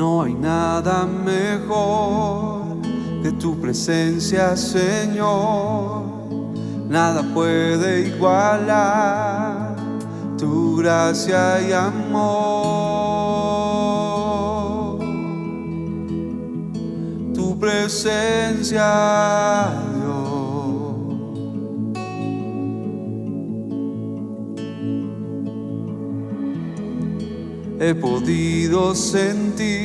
No hay nada mejor que tu presencia, Señor. Nada puede igualar tu gracia y amor. Tu presencia, Dios. He podido sentir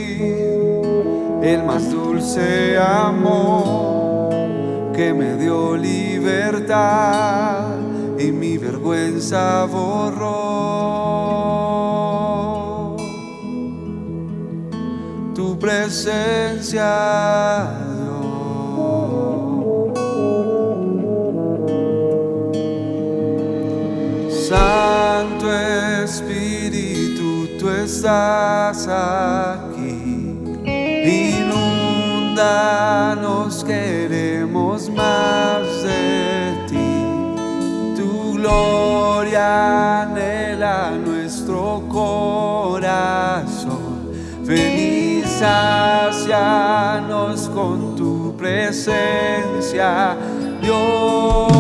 el más dulce amor que me dio libertad y mi vergüenza borró. Tu presencia, Dios. Santo Espíritu, tú estás aquí. Inúndanos, queremos más de ti. Tu gloria anhela nuestro corazón. Ven y sácianos con tu presencia, Dios.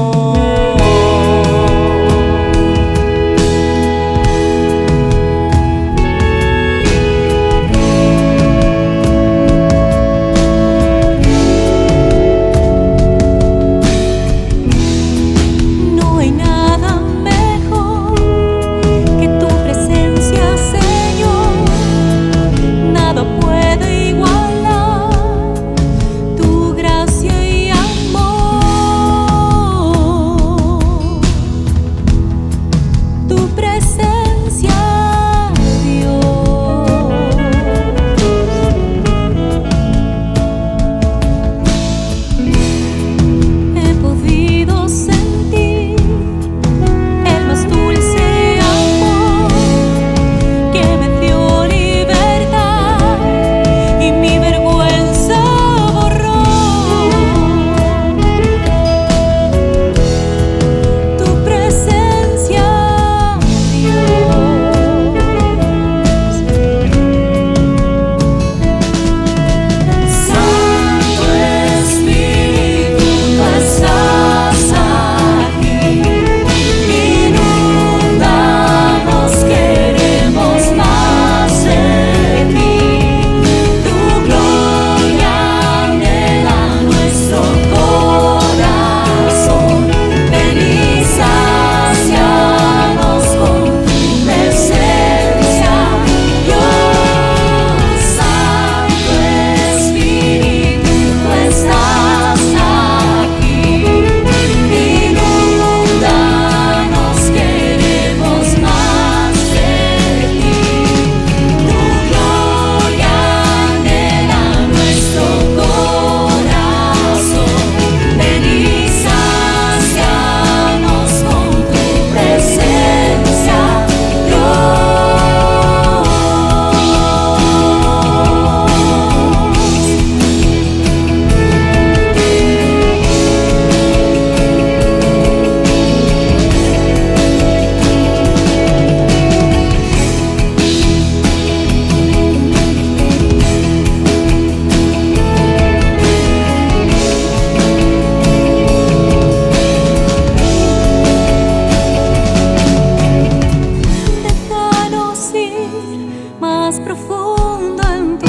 Más profundo en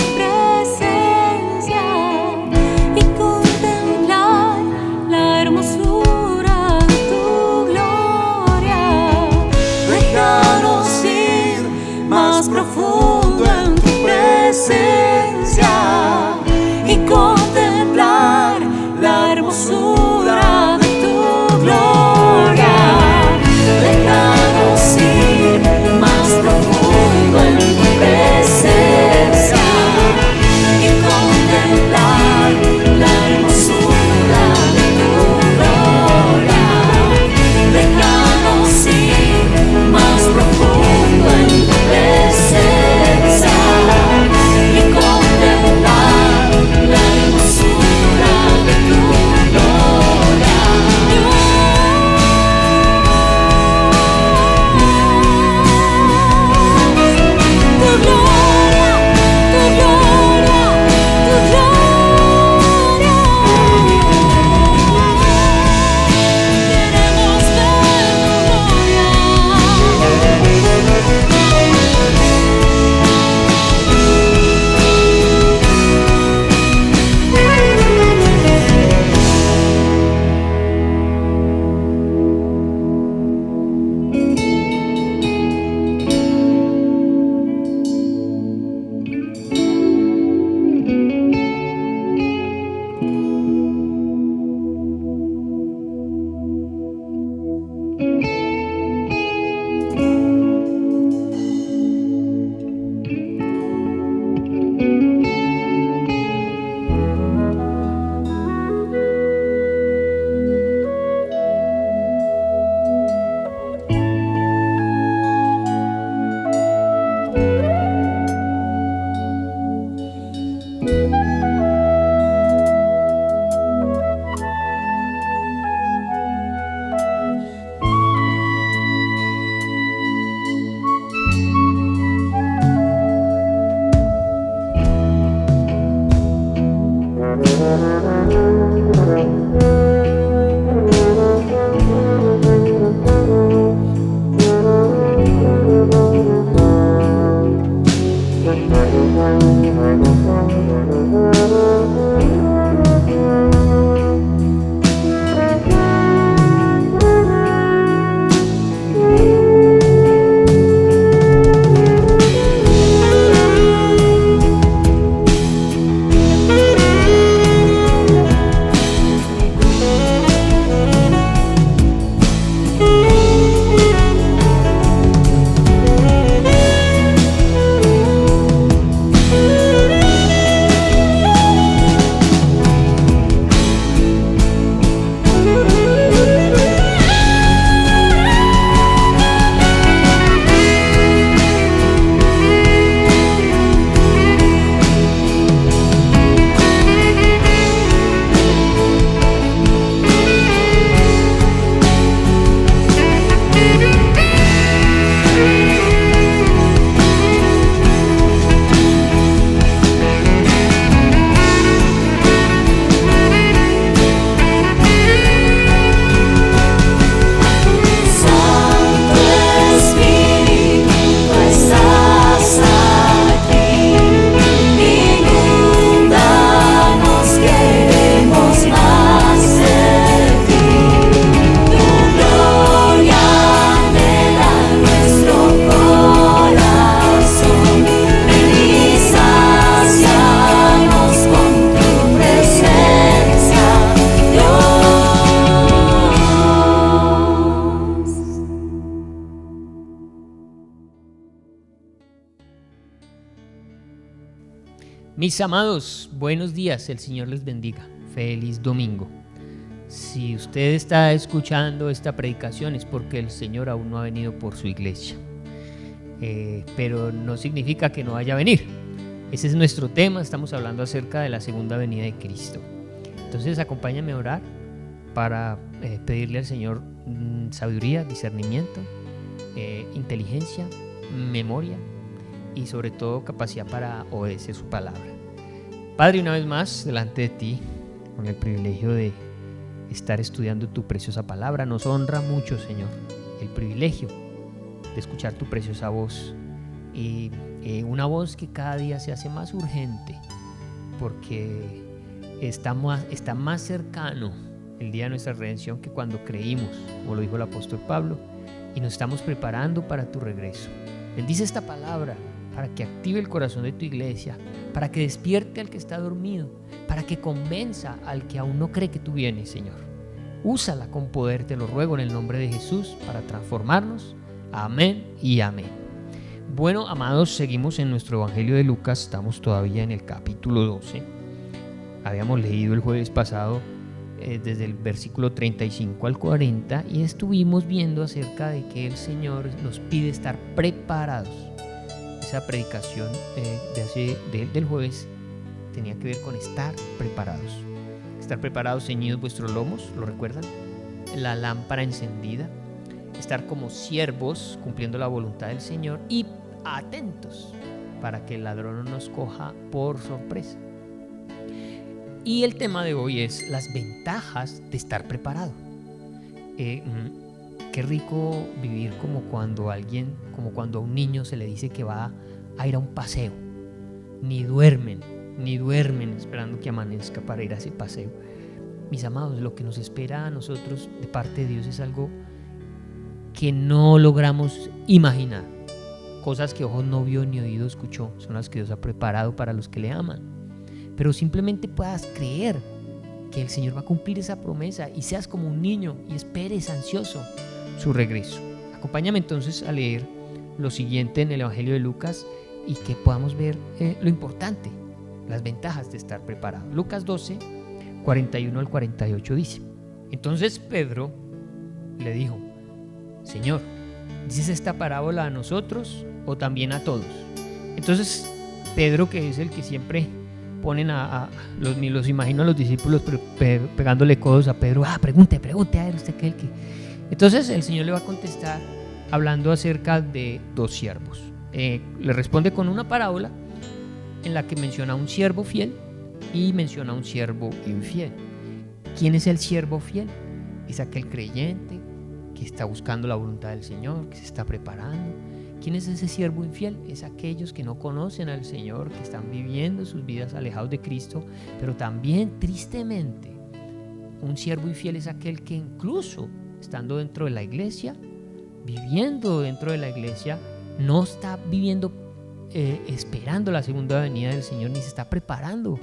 tu presencia. Mis amados, buenos días, el Señor les bendiga. Feliz domingo. Si usted está escuchando esta predicación es porque el Señor aún no ha venido por su iglesia. Pero no significa que no vaya a venir. Ese es nuestro tema, estamos hablando acerca de la segunda venida de Cristo. Entonces acompáñame a orar para pedirle al Señor sabiduría, discernimiento, inteligencia, memoria y sobre todo capacidad para obedecer su palabra. Padre, una vez más delante de ti, con el privilegio de estar estudiando tu preciosa palabra, nos honra mucho, Señor, el privilegio de escuchar tu preciosa voz y una voz que cada día se hace más urgente porque está más cercano el día de nuestra redención que cuando creímos, como lo dijo el apóstol Pablo, y nos estamos preparando para tu regreso. Bendice esta palabra para que active el corazón de tu iglesia, para que despierte al que está dormido, para que convenza al que aún no cree que tú vienes, Señor. Úsala con poder, te lo ruego en el nombre de Jesús, para transformarnos. Amén y amén. Bueno, amados, seguimos en nuestro Evangelio de Lucas, estamos todavía en el capítulo 12. Habíamos leído el jueves pasado desde el versículo 35 al 40 y estuvimos viendo acerca de que el Señor nos pide estar preparados. Esa predicación del jueves tenía que ver con estar preparados. Estar preparados, ceñidos vuestros lomos, ¿lo recuerdan? La lámpara encendida. Estar como siervos cumpliendo la voluntad del Señor y atentos para que el ladrón no nos coja por sorpresa. Y el tema de hoy es las ventajas de estar preparado. Qué rico vivir como cuando a un niño se le dice que va a ir a un paseo. Ni duermen esperando que amanezca para ir a ese paseo. Mis amados, lo que nos espera a nosotros de parte de Dios es algo que no logramos imaginar. Cosas que ojo no vio ni oído escuchó son las que Dios ha preparado para los que le aman. Pero simplemente puedas creer que el Señor va a cumplir esa promesa y seas como un niño y esperes ansioso su regreso. Acompáñame entonces a leer lo siguiente en el Evangelio de Lucas y que podamos ver lo importante, las ventajas de estar preparado. Lucas 12, 41 al 48 dice: Entonces Pedro le dijo: Señor, ¿dices esta parábola a nosotros o también a todos? Entonces Pedro, que es el que siempre ponen ni los imagino a los discípulos pegándole codos a Pedro, pregunte, a ver usted qué es el que... Entonces el Señor le va a contestar hablando acerca de dos siervos. Le responde con una parábola en la que menciona a un siervo fiel y menciona a un siervo infiel. ¿Quién es el siervo fiel? Es aquel creyente que está buscando la voluntad del Señor, que se está preparando. ¿Quién es ese siervo infiel? Es aquellos que no conocen al Señor, que están viviendo sus vidas alejados de Cristo, pero también tristemente un siervo infiel es aquel que incluso estando dentro de la iglesia, viviendo dentro de la iglesia, no está viviendo esperando la segunda venida del Señor, ni se está preparando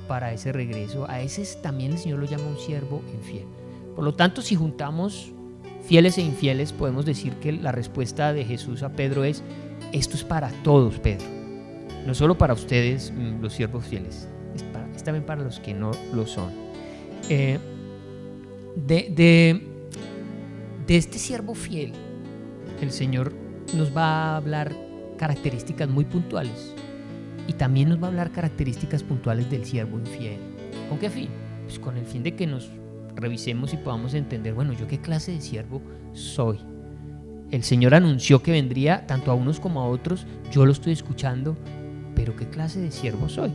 para ese regreso. A ese también el Señor lo llama un siervo infiel. Por lo tanto, si juntamos fieles e infieles, podemos decir que la respuesta de Jesús a Pedro es: esto es para todos, Pedro, no solo para ustedes, los siervos fieles, es también para los que no lo son. De este siervo fiel, el Señor nos va a hablar características muy puntuales y también nos va a hablar características puntuales del siervo infiel. ¿Con qué fin? Pues con el fin de que nos revisemos y podamos entender, bueno, ¿yo qué clase de siervo soy? El Señor anunció que vendría tanto a unos como a otros, yo lo estoy escuchando, pero ¿qué clase de siervo soy?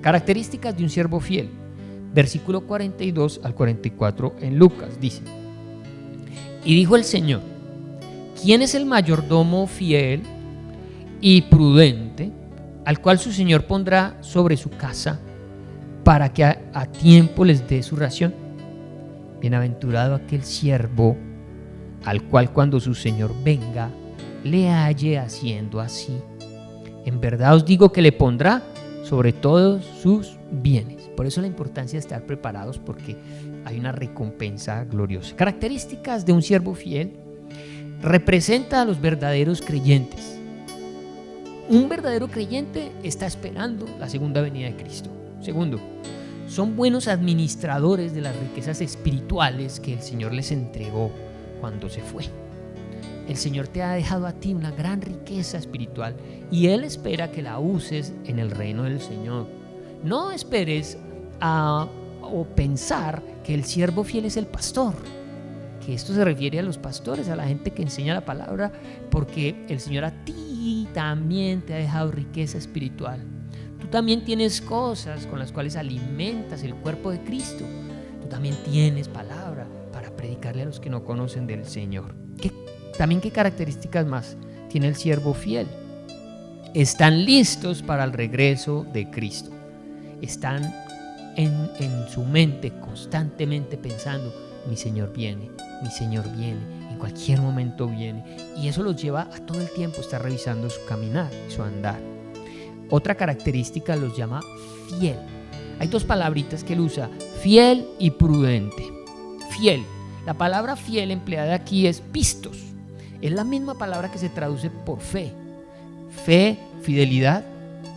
Características de un siervo fiel. Versículo 42 al 44 en Lucas dice: Y dijo el Señor: ¿Quién es el mayordomo fiel y prudente, al cual su Señor pondrá sobre su casa para que a tiempo les dé su ración? Bienaventurado aquel siervo al cual cuando su Señor venga le halle haciendo así. En verdad os digo que le pondrá sobre todos sus bienes. Por eso la importancia de estar preparados, porque hay una recompensa gloriosa. Características de un siervo fiel: representa a los verdaderos creyentes. Un verdadero creyente está esperando la segunda venida de Cristo. Segundo, son buenos administradores de las riquezas espirituales que el Señor les entregó cuando se fue. El Señor te ha dejado a ti una gran riqueza espiritual y Él espera que la uses en el reino del Señor. No esperes o pensar que el siervo fiel es el pastor, que esto se refiere a los pastores, a la gente que enseña la palabra, porque el Señor a ti también te ha dejado riqueza espiritual. Tú también tienes cosas con las cuales alimentas el cuerpo de Cristo. Tú también tienes palabra para predicarle a los que no conocen del Señor. ¿Qué características más tiene el siervo fiel? Están listos para el regreso de Cristo. Están en su mente constantemente pensando: mi Señor viene, en cualquier momento viene. Y eso los lleva a todo el tiempo estar revisando su caminar, su andar. Otra característica los llama fiel. Hay dos palabritas que él usa: fiel y prudente. Fiel. La palabra fiel empleada aquí es pistos. Es la misma palabra que se traduce por fe. Fe, fidelidad,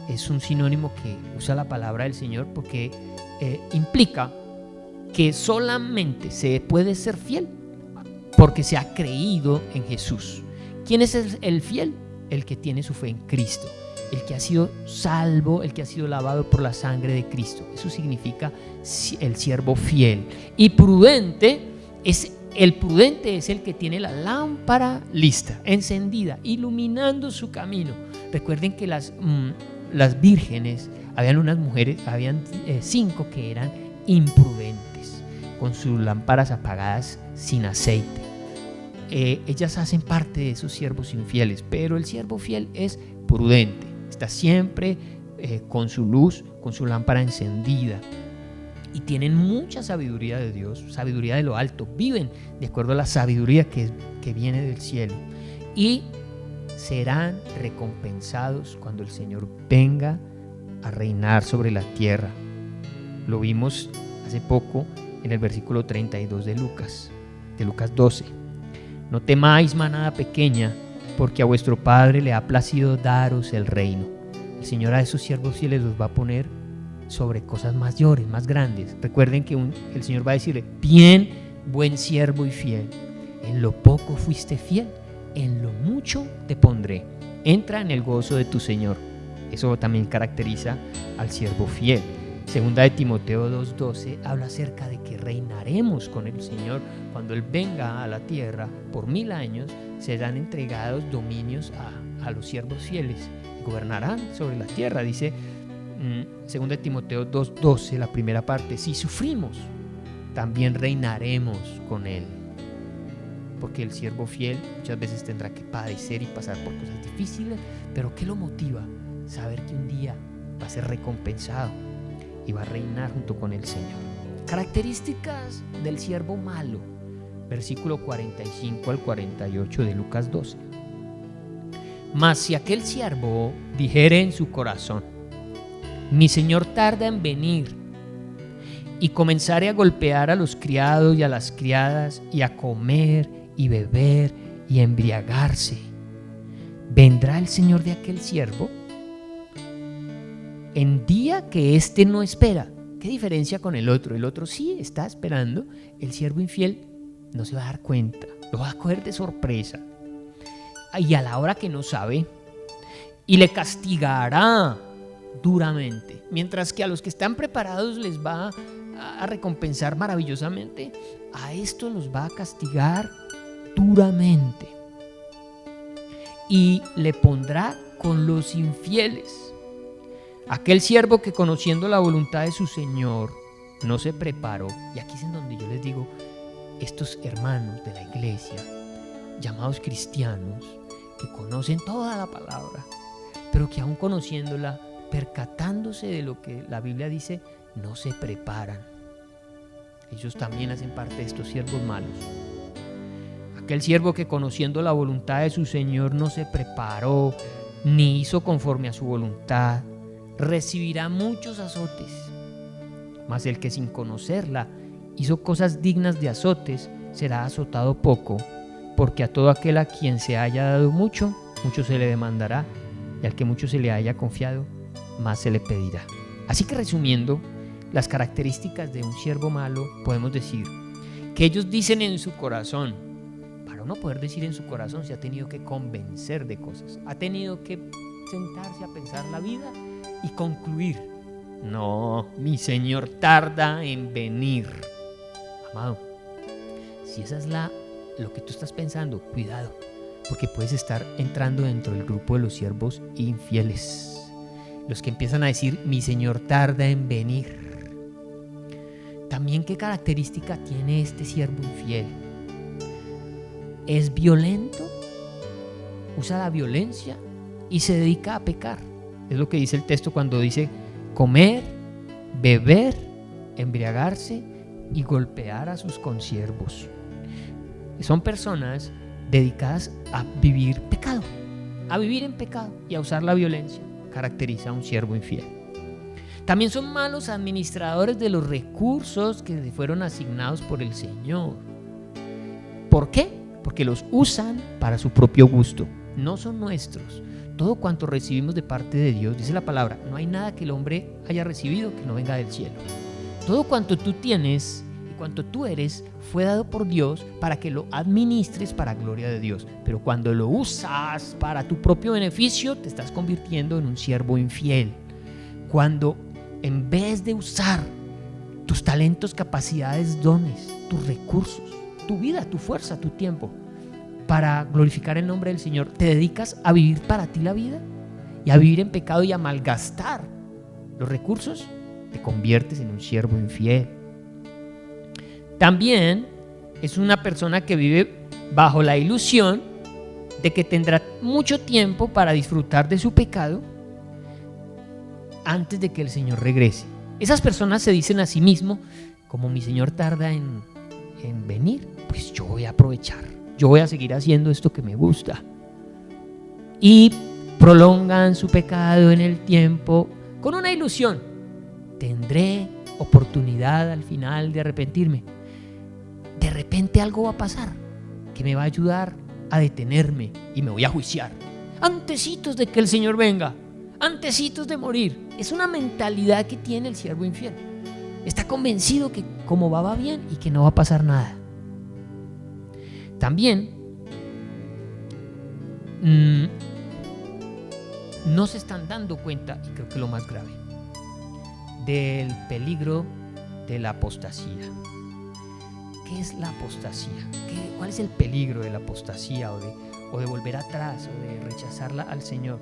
es un sinónimo que usa la palabra del Señor porque implica que solamente se puede ser fiel porque se ha creído en Jesús. ¿Quién es el fiel? El que tiene su fe en Cristo, el que ha sido salvo, el que ha sido lavado por la sangre de Cristo. Eso significa el siervo fiel. Y prudente el prudente es el que tiene la lámpara lista, encendida, iluminando su camino. Recuerden que las vírgenes, habían 5 que eran imprudentes, con sus lámparas apagadas sin aceite. Ellas hacen parte de esos siervos infieles, pero el siervo fiel es prudente, está siempre con su luz, con su lámpara encendida. Y tienen mucha sabiduría de Dios, sabiduría de lo alto. Viven de acuerdo a la sabiduría que viene del cielo. Y serán recompensados cuando el Señor venga a reinar sobre la tierra. Lo vimos hace poco en el versículo 32 de Lucas 12. No temáis, manada pequeña, porque a vuestro Padre le ha placido daros el reino. El Señor a esos siervos fieles los va a poner sobre cosas mayores, más grandes. Recuerden que el Señor va a decirle: bien, buen siervo y fiel, en lo poco fuiste fiel, en lo mucho te pondré, entra en el gozo de tu Señor. Eso también caracteriza al siervo fiel. Segunda de Timoteo 2:12 habla acerca de que reinaremos con el Señor cuando Él venga a la tierra por 1000 años. Serán entregados dominios a los siervos fieles y gobernarán sobre la tierra. Dice Segunda de Timoteo 2:12, la primera parte: si sufrimos, también reinaremos con Él. Porque el siervo fiel muchas veces tendrá que padecer y pasar por cosas difíciles, pero ¿qué lo motiva? Saber que un día va a ser recompensado y va a reinar junto con el Señor. Características del siervo malo, versículo 45 al 48 de Lucas 12. Mas si aquel siervo dijere en su corazón: mi Señor tarda en venir, y comenzare a golpear a los criados y a las criadas, y a comer y beber y a embriagarse, ¿vendrá el Señor de aquel siervo en día que éste no espera? ¿Qué diferencia con el otro? El otro sí está esperando. El siervo infiel no se va a dar cuenta, lo va a coger de sorpresa y a la hora que no sabe, y le castigará duramente, mientras que a los que están preparados les va a recompensar maravillosamente. A estos los va a castigar duramente y le pondrá con los infieles. Aquel siervo que, conociendo la voluntad de su Señor, no se preparó. Y aquí es en donde yo les digo, estos hermanos de la iglesia, llamados cristianos, que conocen toda la palabra, pero que aún conociéndola, percatándose de lo que la Biblia dice, no se preparan. Ellos también hacen parte de estos siervos malos. Aquel siervo que, conociendo la voluntad de su Señor, no se preparó ni hizo conforme a su voluntad, recibirá muchos azotes. Mas el que, sin conocerla, hizo cosas dignas de azotes, será azotado poco, porque a todo aquel a quien se haya dado mucho, mucho se le demandará, y al que mucho se le haya confiado, más se le pedirá. Así que resumiendo, las características de un siervo malo, podemos decir que ellos dicen en su corazón. Para uno poder decir en su corazón, se ha tenido que convencer de cosas, ha tenido que sentarse a pensar la vida y concluir: no, mi Señor tarda en venir. Amado, si esa es lo que tú estás pensando, cuidado, porque puedes estar entrando dentro del grupo de los siervos infieles, los que empiezan a decir: mi Señor tarda en venir. También, ¿qué característica tiene este siervo infiel? Es violento, usa la violencia y se dedica a pecar. Es lo que dice el texto cuando dice comer, beber, embriagarse y golpear a sus consiervos. Son personas dedicadas a vivir pecado, a vivir en pecado y a usar la violencia. Caracteriza a un siervo infiel. También son malos administradores de los recursos que le fueron asignados por el Señor. ¿Por qué? Porque los usan para su propio gusto, no son nuestros. Todo cuanto recibimos de parte de Dios, dice la palabra, no hay nada que el hombre haya recibido que no venga del cielo. Todo cuanto tú tienes y cuanto tú eres fue dado por Dios para que lo administres para gloria de Dios. Pero cuando lo usas para tu propio beneficio, te estás convirtiendo en un siervo infiel. Cuando en vez de usar tus talentos, capacidades, dones, tus recursos, tu vida, tu fuerza, tu tiempo, para glorificar el nombre del Señor, te dedicas a vivir para ti la vida y a vivir en pecado y a malgastar los recursos, te conviertes en un siervo infiel. También es una persona que vive bajo la ilusión de que tendrá mucho tiempo para disfrutar de su pecado antes de que el Señor regrese. Esas personas se dicen a sí mismos: como mi Señor tarda en venir, pues yo voy a aprovechar, yo voy a seguir haciendo esto que me gusta. Y prolongan su pecado en el tiempo con una ilusión: tendré oportunidad al final de arrepentirme. De repente algo va a pasar que me va a ayudar a detenerme y me voy a juiciar antecitos de que el Señor venga, antecitos de morir. Es una mentalidad que tiene el siervo infiel. Está convencido que como va bien y que no va a pasar nada. También no se están dando cuenta, y creo que lo más grave, del peligro de la apostasía. ¿Qué es la apostasía? ¿Cuál es el peligro de la apostasía o de volver atrás o de rechazarla al Señor?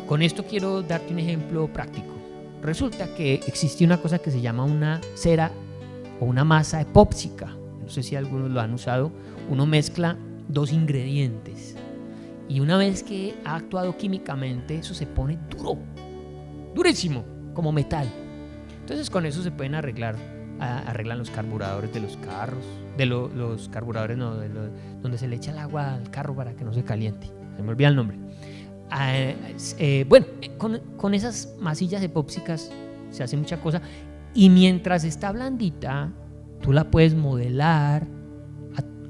Con esto quiero darte un ejemplo práctico. Resulta que existe una cosa que se llama una cera o una masa epóxica. No sé si algunos lo han usado. Uno mezcla dos ingredientes y una vez que ha actuado químicamente, eso se pone duro, durísimo, como metal. Entonces con eso se pueden arreglan los carburadores de los carros, los carburadores donde se le echa el agua al carro para que no se caliente. Se me olvida el nombre. Con esas masillas epóxicas se hace mucha cosa, y mientras está blandita tú la puedes modelar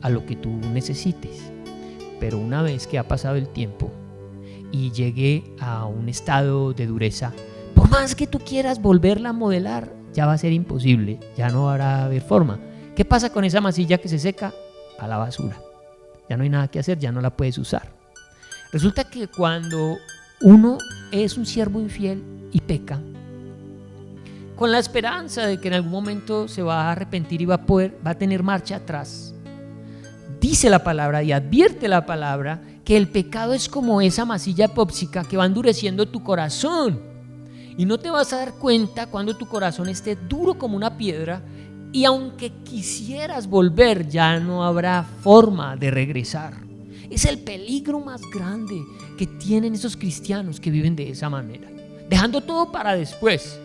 a lo que tú necesites. Pero una vez que ha pasado el tiempo y llegue a un estado de dureza, por más que tú quieras volverla a modelar, ya va a ser imposible, ya no va a haber forma. ¿Qué pasa con esa masilla que se seca? A la basura. Ya no hay nada que hacer, ya no la puedes usar. Resulta que cuando uno es un siervo infiel y peca, con la esperanza de que en algún momento se va a arrepentir y va a tener marcha atrás, dice la palabra y advierte la palabra que el pecado es como esa masilla epóxica que va endureciendo tu corazón, y no te vas a dar cuenta cuando tu corazón esté duro como una piedra, y aunque quisieras volver, ya no habrá forma de regresar. Es el peligro más grande que tienen esos cristianos que viven de esa manera, dejando todo para después.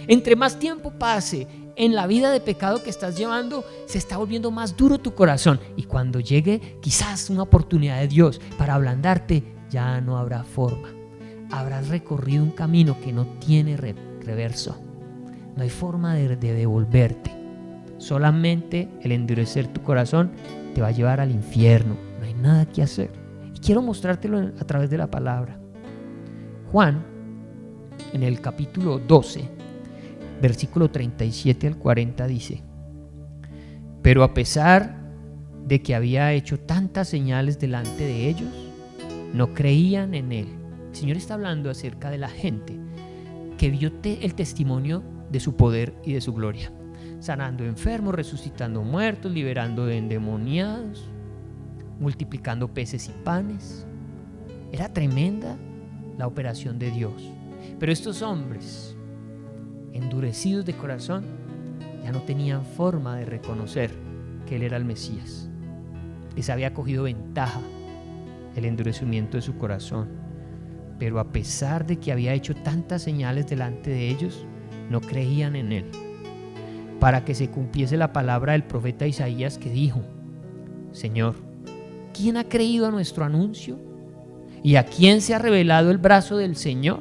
Entre más tiempo pase en la vida de pecado que estás llevando, se está volviendo más duro tu corazón, y cuando llegue quizás una oportunidad de Dios para ablandarte, ya no habrá forma. Habrás recorrido un camino que no tiene reverso. No hay forma de devolverte. Solamente el endurecer tu corazón te va a llevar al infierno. No hay nada que hacer. Y quiero mostrártelo a través de la palabra. Juan, en el capítulo 12, versículo 37 al 40 dice: pero a pesar de que había hecho tantas señales delante de ellos, no creían en él. El Señor está hablando acerca de la gente que vio el testimonio de su poder y de su gloria, sanando enfermos, resucitando muertos, liberando de endemoniados, multiplicando peces y panes. Era tremenda la operación de Dios. Pero estos hombres, endurecidos de corazón, ya no tenían forma de reconocer que Él era el Mesías. Les había cogido ventaja el endurecimiento de su corazón. Pero a pesar de que había hecho tantas señales delante de ellos, no creían en Él, para que se cumpliese la palabra del profeta Isaías, que dijo: Señor, ¿quién ha creído a nuestro anuncio? ¿Y a quién se ha revelado el brazo del Señor?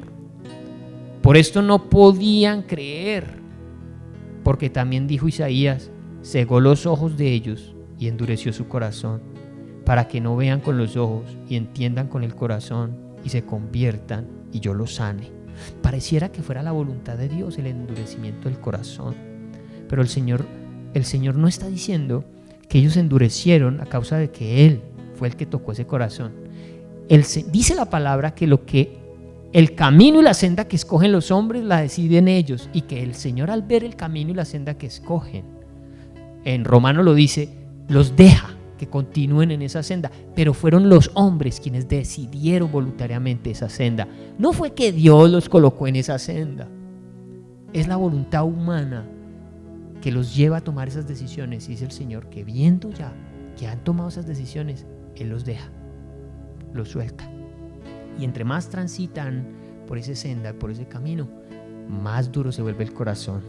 Por esto no podían creer, porque también dijo Isaías: cegó los ojos de ellos y endureció su corazón, para que no vean con los ojos y entiendan con el corazón y se conviertan y yo los sane. Pareciera que fuera la voluntad de Dios el endurecimiento del corazón, pero el Señor no está diciendo que ellos endurecieron a causa de que Él fue el que tocó ese corazón. Dice la palabra que el camino y la senda que escogen los hombres la deciden ellos, y que el Señor, al ver el camino y la senda que escogen, en Romanos lo dice, los deja que continúen en esa senda. Pero fueron los hombres quienes decidieron voluntariamente esa senda. No fue que Dios los colocó en esa senda. Es la voluntad humana que los lleva a tomar esas decisiones. Y dice el Señor que, viendo ya que han tomado esas decisiones, Él los deja, los suelta. Y entre más transitan por esa senda, por ese camino, más duro se vuelve el corazón.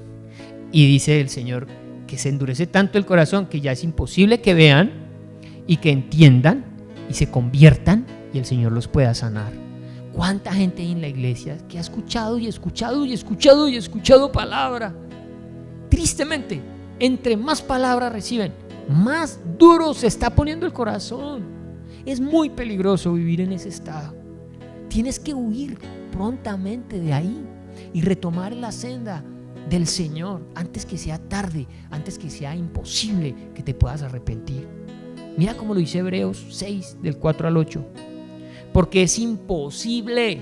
Y dice el Señor que se endurece tanto el corazón que ya es imposible que vean y que entiendan y se conviertan y el Señor los pueda sanar. ¿Cuánta gente hay en la iglesia que ha escuchado y escuchado y escuchado y escuchado palabra? Tristemente, entre más palabras reciben, más duro se está poniendo el corazón. Es muy peligroso vivir en ese estado. Tienes que huir prontamente de ahí y retomar la senda del Señor antes que sea tarde, antes que sea imposible que te puedas arrepentir. Mira cómo lo dice Hebreos 6, del 4 al 8. Porque es imposible.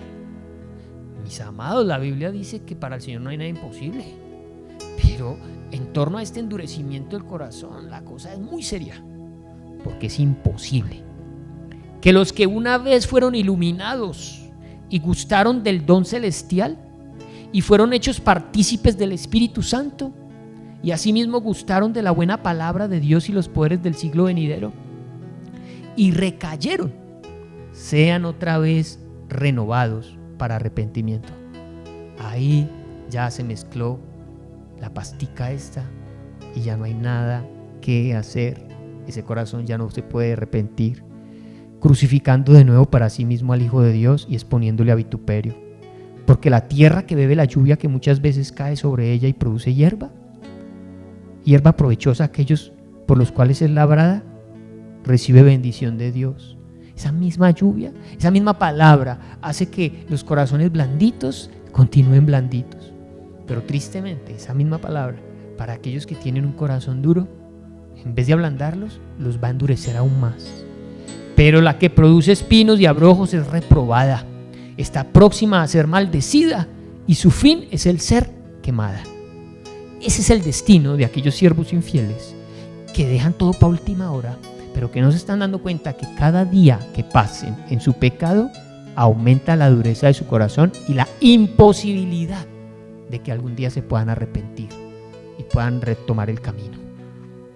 Mis amados, la Biblia dice que para el Señor no hay nada imposible. Pero en torno a este endurecimiento del corazón, la cosa es muy seria. Porque es imposible que los que una vez fueron iluminados y gustaron del don celestial y fueron hechos partícipes del Espíritu Santo, y asimismo gustaron de la buena palabra de Dios y los poderes del siglo venidero, y recayeron, sean otra vez renovados para arrepentimiento. Ahí ya se mezcló la pastica esta y ya no hay nada que hacer. Ese corazón ya no se puede arrepentir, crucificando de nuevo para sí mismo al Hijo de Dios y exponiéndole a vituperio. Porque la tierra que bebe la lluvia que muchas veces cae sobre ella y produce hierba provechosa a aquellos por los cuales es labrada, recibe bendición de Dios. Esa misma lluvia, esa misma palabra hace que los corazones blanditos continúen blanditos. Pero tristemente, esa misma palabra, para aquellos que tienen un corazón duro, en vez de ablandarlos, los va a endurecer aún más. Pero la que produce espinos y abrojos es reprobada, está próxima a ser maldecida y su fin es el ser quemada. Ese es el destino de aquellos siervos infieles que dejan todo para última hora, pero que no se están dando cuenta que cada día que pasen en su pecado aumenta la dureza de su corazón y la imposibilidad de que algún día se puedan arrepentir y puedan retomar el camino.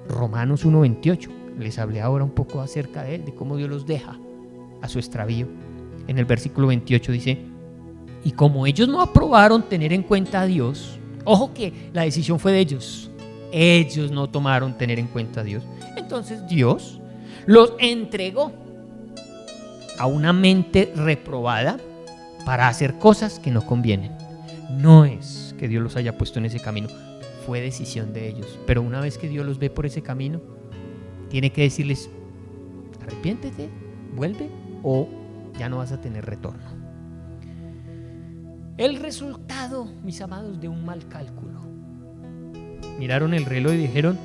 Romanos 1:28, les hablé ahora un poco acerca de él, de cómo Dios los deja a su extravío. En el versículo 28 dice: y como ellos no aprobaron tener en cuenta a Dios, ojo que la decisión fue de ellos no tomaron tener en cuenta a Dios, entonces Dios los entregó a una mente reprobada para hacer cosas que no convienen. No es que Dios los haya puesto en ese camino, fue decisión de ellos. Pero una vez que Dios los ve por ese camino, tiene que decirles: arrepiéntete, vuelve, o ya no vas a tener retorno. El resultado, mis amados, de un mal cálculo. Miraron el reloj y dijeron: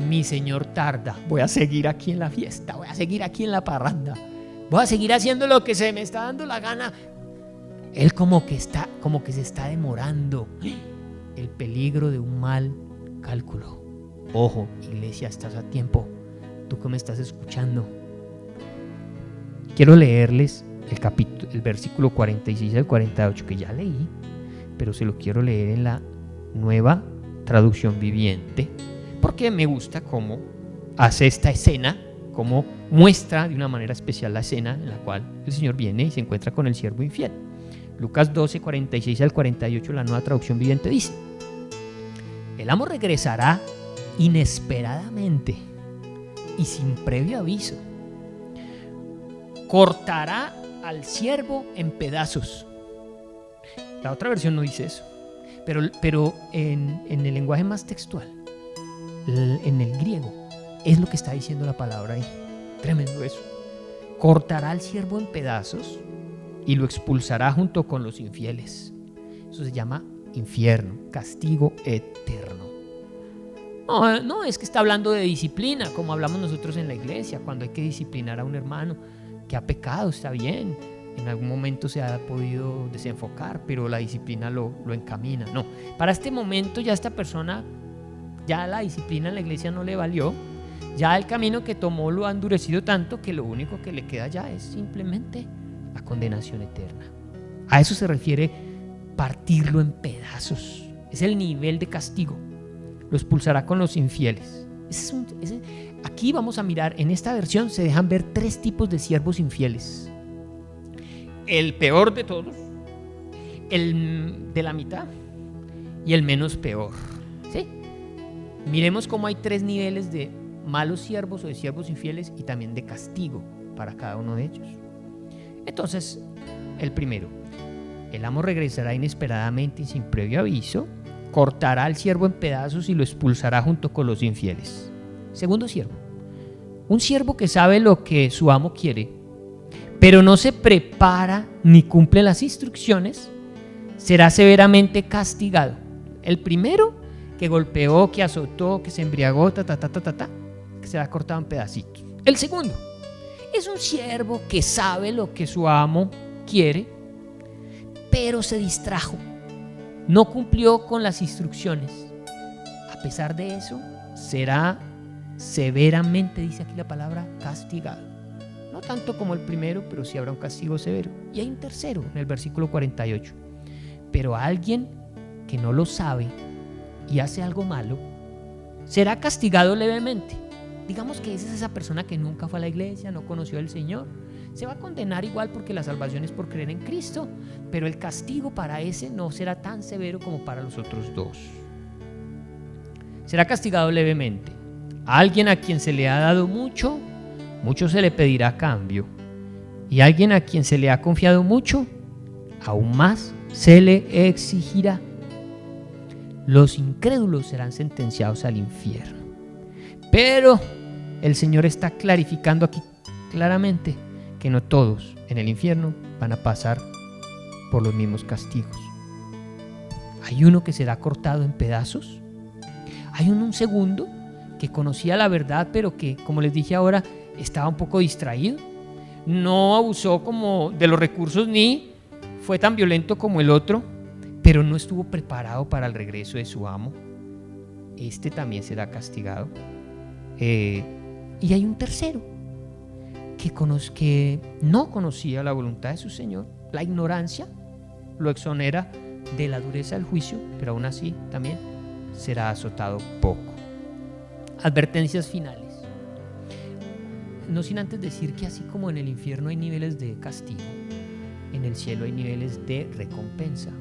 mi Señor tarda, voy a seguir aquí en la fiesta, voy a seguir aquí en la parranda, voy a seguir haciendo lo que se me está dando la gana. Él como que se está demorando. El peligro de un mal cálculo. Ojo, iglesia, estás a tiempo. Tú que me estás escuchando, quiero leerles el versículo 46 al 48 que ya leí, pero se lo quiero leer en la Nueva Traducción Viviente, porque me gusta cómo hace esta escena, cómo muestra de una manera especial la escena en la cual el Señor viene y se encuentra con el siervo infiel. Lucas 12, 46 al 48, la Nueva Traducción Viviente dice: el amo regresará inesperadamente y sin previo aviso. Cortará al siervo en pedazos. La otra versión no dice eso, pero en el lenguaje más textual, en el griego, es lo que está diciendo la palabra ahí. Tremendo eso. Cortará al siervo en pedazos y lo expulsará junto con los infieles. Eso se llama infierno, castigo eterno. No es que está hablando de disciplina, como hablamos nosotros en la iglesia, cuando hay que disciplinar a un hermano que ha pecado, está bien, en algún momento se ha podido desenfocar, pero la disciplina lo encamina. No, para este momento ya esta persona, ya la disciplina en la iglesia no le valió, ya el camino que tomó lo ha endurecido tanto que lo único que le queda ya es simplemente la condenación eterna. A eso se refiere partirlo en pedazos. Es el nivel de castigo. Lo expulsará con los infieles. Aquí vamos a mirar, en esta versión se dejan ver 3 tipos de siervos infieles. El peor de todos, el de la mitad y el menos peor. ¿Sí? Miremos cómo hay 3 niveles de malos siervos o de siervos infieles y también de castigo para cada uno de ellos. Entonces, el primero: el amo regresará inesperadamente y sin previo aviso, cortará al siervo en pedazos y lo expulsará junto con los infieles. Segundo siervo: un siervo que sabe lo que su amo quiere, pero no se prepara ni cumple las instrucciones, será severamente castigado. El primero, que golpeó, que azotó, que se embriagó, que será cortado en pedacitos. El segundo es un siervo que sabe lo que su amo quiere, pero se distrajo, no cumplió con las instrucciones. A pesar de eso, será severamente, dice aquí la palabra, castigado. No tanto como el primero, pero sí habrá un castigo severo. Y hay un tercero en el versículo 48. Pero alguien que no lo sabe y hace algo malo, será castigado levemente. Digamos que esa es esa persona que nunca fue a la iglesia, no conoció al Señor. Se va a condenar igual porque la salvación es por creer en Cristo, pero el castigo para ese no será tan severo como para los otros 2. Será castigado levemente. A alguien a quien se le ha dado mucho, mucho se le pedirá a cambio. Y a alguien a quien se le ha confiado mucho, aún más se le exigirá. Los incrédulos serán sentenciados al infierno. Pero el Señor está clarificando aquí claramente que no todos en el infierno van a pasar por los mismos castigos. Hay uno que será cortado en pedazos. Hay un segundo que conocía la verdad, pero que, como les dije ahora, estaba un poco distraído. No abusó como de los recursos ni fue tan violento como el otro, pero no estuvo preparado para el regreso de su amo. Este también será castigado. Y hay un tercero que no conocía la voluntad de su Señor. La ignorancia lo exonera de la dureza del juicio, pero aún así también será azotado poco. Advertencias finales. No sin antes decir que así como en el infierno hay niveles de castigo, en el cielo hay niveles de recompensa.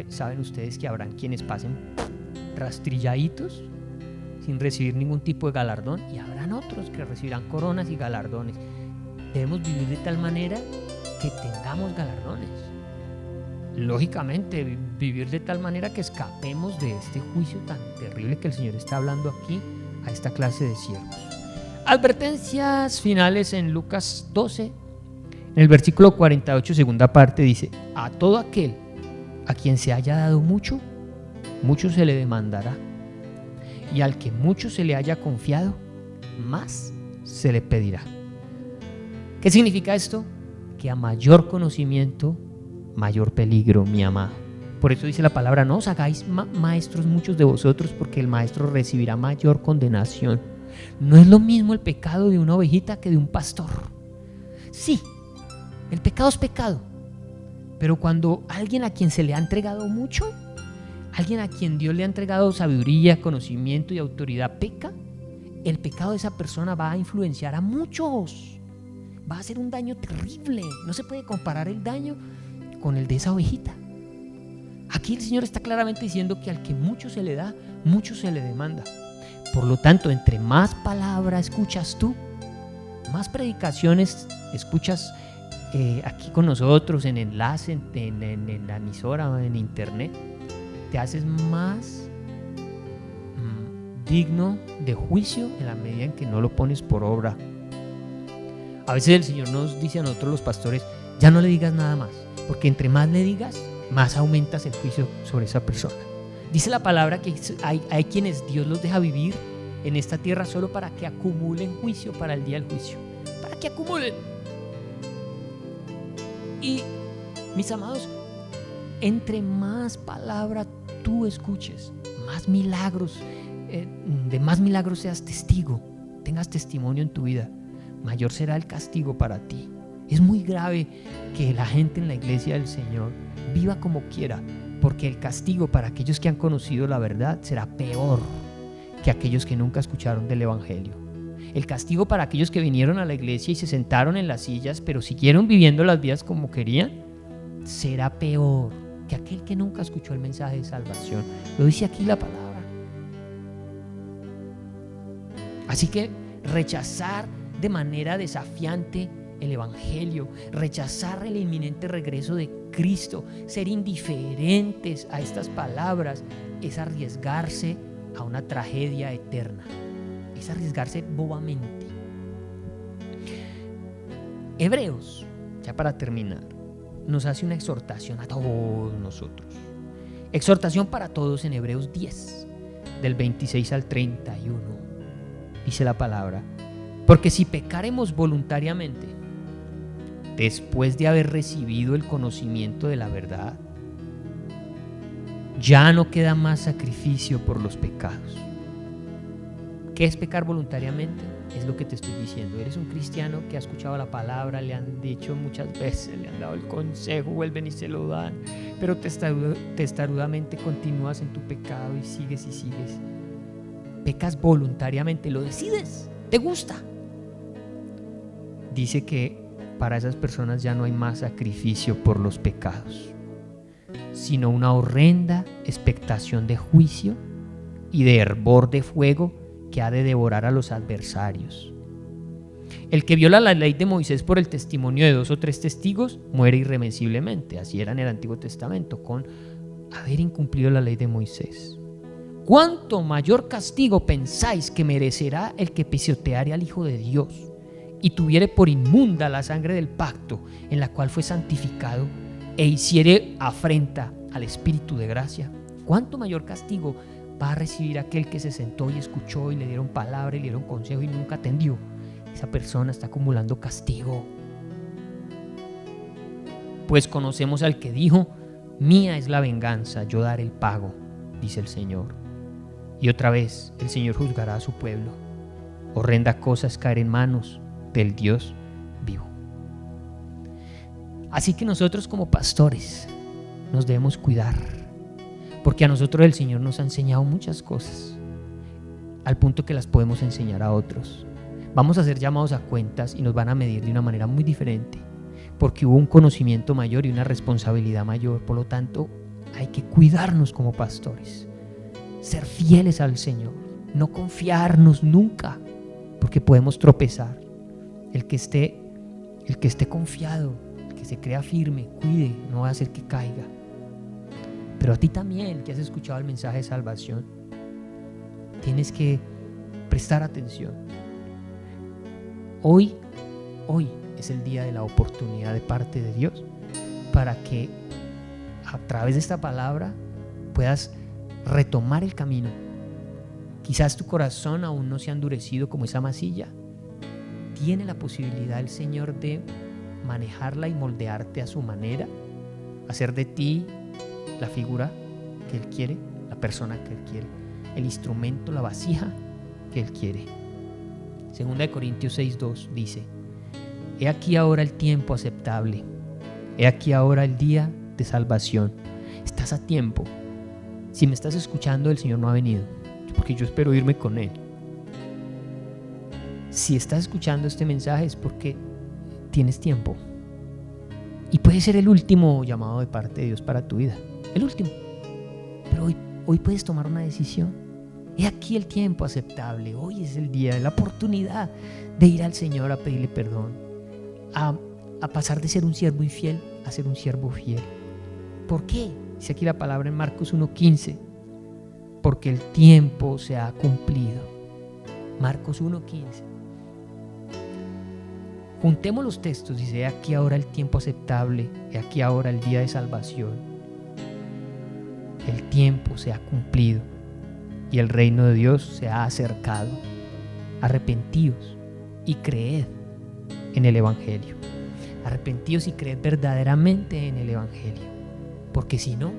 Saben ustedes que habrán quienes pasen rastrilladitos sin recibir ningún tipo de galardón, y habrán otros que recibirán coronas y galardones. Debemos vivir de tal manera que tengamos galardones. Lógicamente, vivir de tal manera que escapemos de este juicio tan terrible que el Señor está hablando aquí a esta clase de siervos. Advertencias finales en Lucas 12, en el versículo 48, segunda parte, dice: a todo aquel a quien se haya dado mucho, mucho se le demandará. Y al que mucho se le haya confiado, más se le pedirá. ¿Qué significa esto? Que a mayor conocimiento, mayor peligro, mi amado. Por eso dice la palabra: no os hagáis maestros muchos de vosotros, porque el maestro recibirá mayor condenación. No es lo mismo el pecado de una ovejita que de un pastor. Sí, el pecado es pecado, pero cuando alguien a quien se le ha entregado mucho, alguien a quien Dios le ha entregado sabiduría, conocimiento y autoridad peca, el pecado de esa persona va a influenciar a muchos, va a hacer un daño terrible. No se puede comparar el daño con el de esa ovejita. Aquí el Señor está claramente diciendo que al que mucho se le da, mucho se le demanda. Por lo tanto, entre más palabra escuchas tú, más predicaciones escuchas aquí con nosotros, en enlace, en la emisora, en internet, te haces más digno de juicio en la medida en que no lo pones por obra. A veces el Señor nos dice a nosotros los pastores: ya no le digas nada más, porque entre más le digas, más aumentas el juicio sobre esa persona. Dice la palabra que hay quienes Dios los deja vivir en esta tierra solo para que acumulen juicio para el día del juicio, para que acumulen. Y mis amados, entre más palabra tú escuches, más milagros, de más milagros seas testigo, tengas testimonio en tu vida, mayor será el castigo para ti. Es muy grave que la gente en la iglesia del Señor viva como quiera, porque el castigo para aquellos que han conocido la verdad será peor que aquellos que nunca escucharon del Evangelio. El castigo para aquellos que vinieron a la iglesia y se sentaron en las sillas, pero siguieron viviendo las vidas como querían, será peor que aquel que nunca escuchó el mensaje de salvación. Lo dice aquí la palabra. Así que rechazar de manera desafiante el Evangelio, rechazar el inminente regreso de Cristo, ser indiferentes a estas palabras, es arriesgarse a una tragedia eterna, es arriesgarse bobamente. Hebreos, ya para terminar, nos hace una exhortación a todos nosotros. Exhortación para todos en Hebreos 10, del 26 al 31. Dice la palabra: porque si pecaremos voluntariamente, después de haber recibido el conocimiento de la verdad, ya no queda más sacrificio por los pecados. ¿Qué es pecar voluntariamente? Es lo que te estoy diciendo. Eres un cristiano que ha escuchado la palabra, le han dicho muchas veces, le han dado el consejo, vuelven y se lo dan, pero testarudamente continúas en tu pecado y sigues y sigues. Pecas voluntariamente, lo decides, te gusta. Dice que para esas personas ya no hay más sacrificio por los pecados, sino una horrenda expectación de juicio y de hervor de fuego que ha de devorar a los adversarios. El que viola la ley de Moisés por el testimonio de 2 o 3 testigos muere irremisiblemente. Así era en el Antiguo Testamento, con haber incumplido la ley de Moisés. ¿Cuánto mayor castigo pensáis que merecerá el que pisoteare al Hijo de Dios y tuviere por inmunda la sangre del pacto en la cual fue santificado e hiciere afrenta al Espíritu de gracia? ¿Cuánto mayor castigo va a recibir aquel que se sentó y escuchó y le dieron palabra y le dieron consejo y nunca atendió? Esa persona está acumulando castigo. Pues conocemos al que dijo: mía es la venganza, yo daré el pago, dice el Señor. Y otra vez el Señor juzgará a su pueblo. Horrenda cosa es caer en manos del Dios vivo. Así que nosotros como pastores nos debemos cuidar, porque a nosotros el Señor nos ha enseñado muchas cosas, al punto que las podemos enseñar a otros. Vamos a ser llamados a cuentas y nos van a medir de una manera muy diferente, porque hubo un conocimiento mayor y una responsabilidad mayor. Por lo tanto, hay que cuidarnos como pastores, ser fieles al Señor, no confiarnos nunca, porque podemos tropezar. El que esté confiado, el que se crea firme, cuide, no va a hacer que caiga. Pero a ti también, que has escuchado el mensaje de salvación, tienes que prestar atención. Hoy es el día de la oportunidad de parte de Dios para que través de esta palabra puedas retomar el camino. Quizás tu corazón aún no se ha endurecido como esa masilla. Tiene la posibilidad el Señor de manejarla y moldearte a su manera, hacer de ti la figura que Él quiere, la persona que Él quiere, el instrumento, la vasija que Él quiere. 2 Corintios 6:2 dice: he aquí ahora el tiempo aceptable, he aquí ahora el día de salvación. Estás a tiempo. Si me estás escuchando, el Señor no ha venido, porque yo espero irme con Él. Si estás escuchando este mensaje es porque tienes tiempo. Y puede ser el último llamado de parte de Dios para tu vida. El último. Pero hoy puedes tomar una decisión. He aquí el tiempo aceptable. Hoy es el día, la oportunidad de ir al Señor a pedirle perdón. A pasar de ser un siervo infiel a ser un siervo fiel. ¿Por qué? Dice aquí la palabra en Marcos 1:15. Porque el tiempo se ha cumplido. Marcos 1:15. Juntemos los textos, dice: he aquí ahora el tiempo aceptable, he aquí ahora el día de salvación. El tiempo se ha cumplido y el reino de Dios se ha acercado. Arrepentíos y creed en el Evangelio. Arrepentíos y creed verdaderamente en el Evangelio. Porque si no,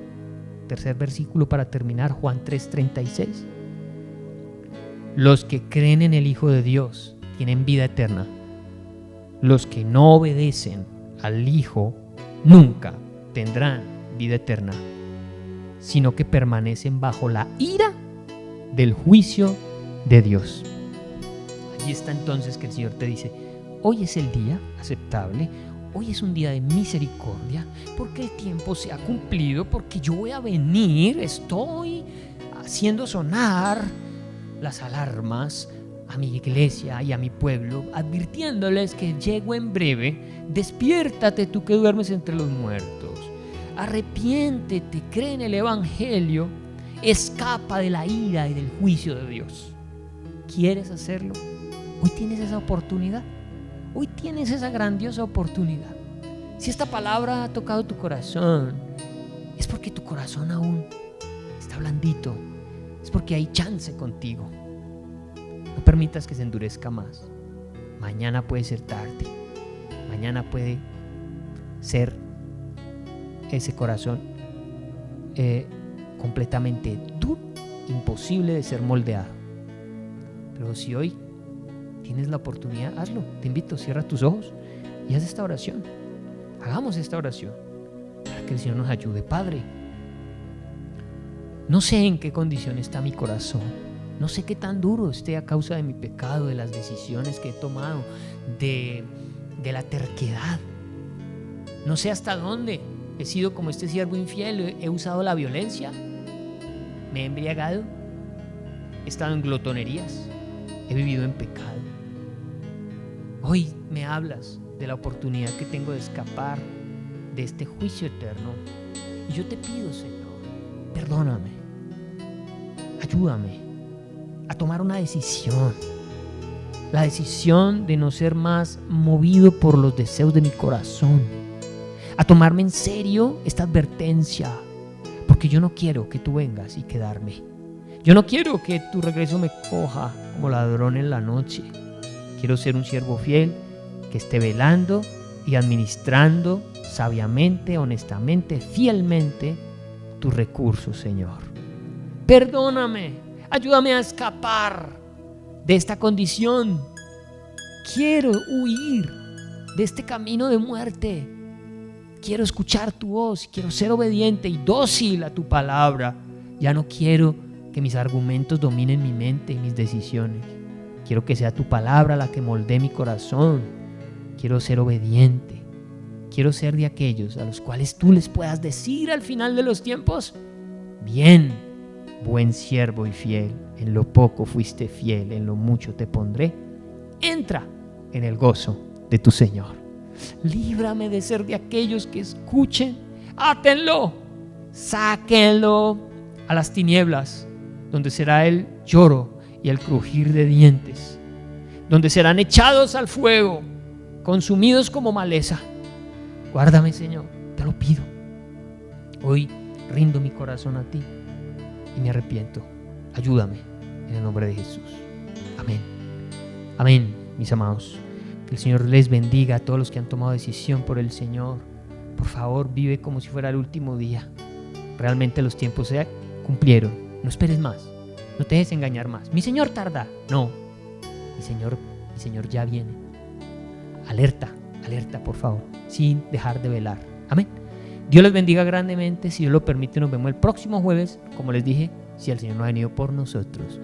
tercer versículo para terminar, Juan 3:36. Los que creen en el Hijo de Dios tienen vida eterna. Los que no obedecen al Hijo nunca tendrán vida eterna, sino que permanecen bajo la ira del juicio de Dios. Allí está entonces que el Señor te dice: hoy es el día aceptable, hoy es un día de misericordia, porque el tiempo se ha cumplido, porque yo voy a venir, estoy haciendo sonar las alarmas a mi iglesia y a mi pueblo, advirtiéndoles que llego en breve. Despiértate tú que duermes entre los muertos, arrepiéntete, cree en el Evangelio, escapa de la ira y del juicio de Dios. ¿Quieres hacerlo? Hoy tienes esa oportunidad, hoy tienes esa grandiosa oportunidad. Si esta palabra ha tocado tu corazón, es porque tu corazón aún está blandito, es porque hay chance contigo. No permitas que se endurezca más. Mañana puede ser tarde. Mañana puede ser ese corazón completamente duro, imposible de ser moldeado. Pero si hoy tienes la oportunidad, hazlo. Te invito, cierra tus ojos y haz esta oración. Hagamos esta oración para que el Señor nos ayude. Padre, no sé en qué condición está mi corazón. No sé qué tan duro esté a causa de mi pecado, de las decisiones que he tomado, de la terquedad. No sé hasta dónde he sido como este siervo infiel. He usado la violencia, me he embriagado, he estado en glotonerías, he vivido en pecado. Hoy me hablas de la oportunidad que tengo de escapar de este juicio eterno. Y yo te pido, Señor, perdóname, ayúdame a tomar una decisión, la decisión de no ser más movido por los deseos de mi corazón, a tomarme en serio esta advertencia, porque yo no quiero que tú vengas y quedarme. Yo no quiero que tu regreso me coja como ladrón en la noche. Quiero ser un siervo fiel que esté velando y administrando sabiamente, honestamente, fielmente tus recursos, Señor. Perdóname. Ayúdame a escapar de esta condición. Quiero huir de este camino de muerte. Quiero escuchar tu voz. Quiero ser obediente y dócil a tu palabra. Ya no quiero que mis argumentos dominen mi mente y mis decisiones. Quiero que sea tu palabra la que moldee mi corazón. Quiero ser obediente. Quiero ser de aquellos a los cuales tú les puedas decir al final de los tiempos: bien, buen siervo y fiel, en lo poco fuiste fiel, en lo mucho te pondré. Entra en el gozo de tu Señor. Líbrame de ser de aquellos que escuchen, átenlo, sáquenlo a las tinieblas, donde será el lloro y el crujir de dientes, donde serán echados al fuego, consumidos como maleza. Guárdame, Señor, te lo pido. Hoy rindo mi corazón a ti y me arrepiento. Ayúdame en el nombre de Jesús. Amén. Amén, mis amados. Que el Señor les bendiga a todos los que han tomado decisión por el Señor. Por favor, vive como si fuera el último día. Realmente los tiempos se cumplieron. No esperes más. No te dejes engañar más. Mi Señor tarda. No. Mi Señor ya viene. Alerta, alerta, por favor, sin dejar de velar. Amén. Dios les bendiga grandemente. Si Dios lo permite, nos vemos el próximo jueves. Como les dije, si el Señor no ha venido por nosotros.